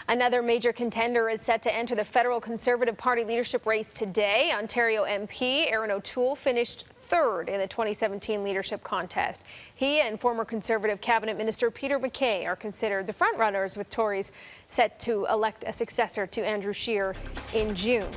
Another major contender is set to enter the federal Conservative Party leadership race today. Ontario MP Erin O'Toole finished third in the 2017 leadership contest. He and former Conservative Cabinet Minister Peter MacKay are considered the frontrunners, with Tories set to elect a successor to Andrew Scheer in June.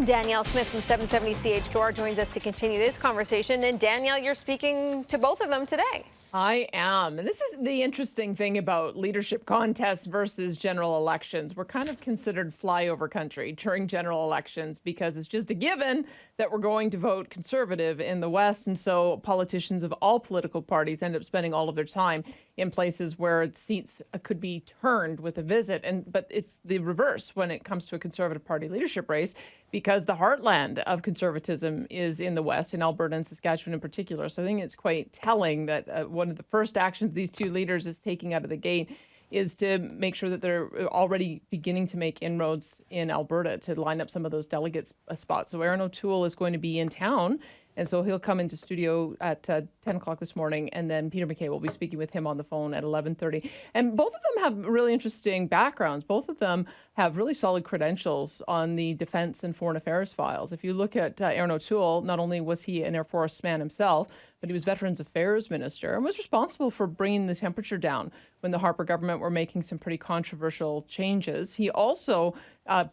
Danielle Smith from 770 CHQR joins us to continue this conversation. And Danielle, you're speaking to both of them today. I am. And this is the interesting thing about leadership contests versus general elections. We're kind of considered flyover country during general elections because it's just a given that we're going to vote Conservative in the West. And so politicians of all political parties end up spending all of their time in places where seats could be turned with a visit. But it's the reverse when it comes to a Conservative Party leadership race, because the heartland of conservatism is in the West, in Alberta and Saskatchewan in particular. So I think it's quite telling that one of the first actions these two leaders is taking out of the gate is to make sure that they're already beginning to make inroads in Alberta to line up some of those delegates spots. So Erin O'Toole is going to be in town, and so he'll come into studio at 10 o'clock this morning, and then Peter MacKay will be speaking with him on the phone at 11:30. And both of them have really interesting backgrounds. Both of them have really solid credentials on the defense and foreign affairs files. If you look at Erin O'Toole, not only was he an Air Force man himself, but he was Veterans Affairs Minister and was responsible for bringing the temperature down when the Harper government were making some pretty controversial changes. He also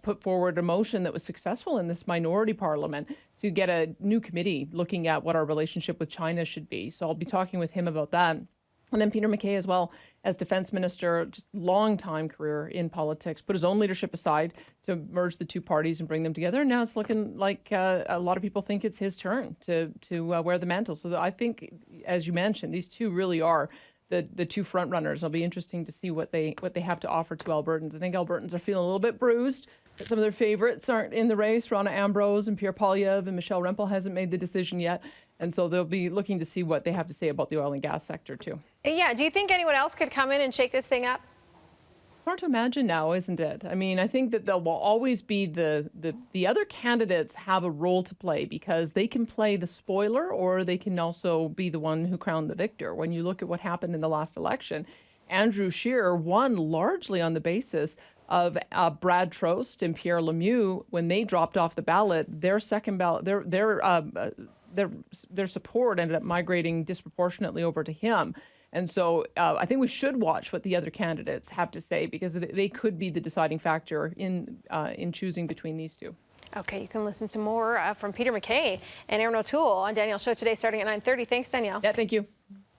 put forward a motion that was successful in this minority parliament to get a new committee looking at what our relationship with China should be. So I'll be talking with him about that. And then Peter MacKay as well, as defense minister, just long time career in politics, put his own leadership aside to merge the two parties and bring them together. And now it's looking like a lot of people think it's his turn to wear the mantle. So I think, as you mentioned, these two really are the two front runners. It'll be interesting to see what they have to offer to Albertans. I think Albertans are feeling a little bit bruised that some of their favorites aren't in the race. Rona Ambrose and Pierre Poilievre and Michelle Rempel hasn't made the decision yet. And so they'll be looking to see what they have to say about the oil and gas sector, too. Yeah. Do you think anyone else could come in and shake this thing up? Hard to imagine now, isn't it? I mean, I think that there will always be the other candidates have a role to play because they can play the spoiler or they can also be the one who crowned the victor. When you look at what happened in the last election, Andrew Scheer won largely on the basis of Brad Trost and Pierre Lemieux. When they dropped off the ballot, their second ballot, their support ended up migrating disproportionately over to him. And so I think we should watch what the other candidates have to say because they could be the deciding factor in choosing between these two. Okay, you can listen to more from Peter MacKay and Erin O'Toole on Danielle's show today starting at 9:30. Thanks, Danielle. Yeah, thank you.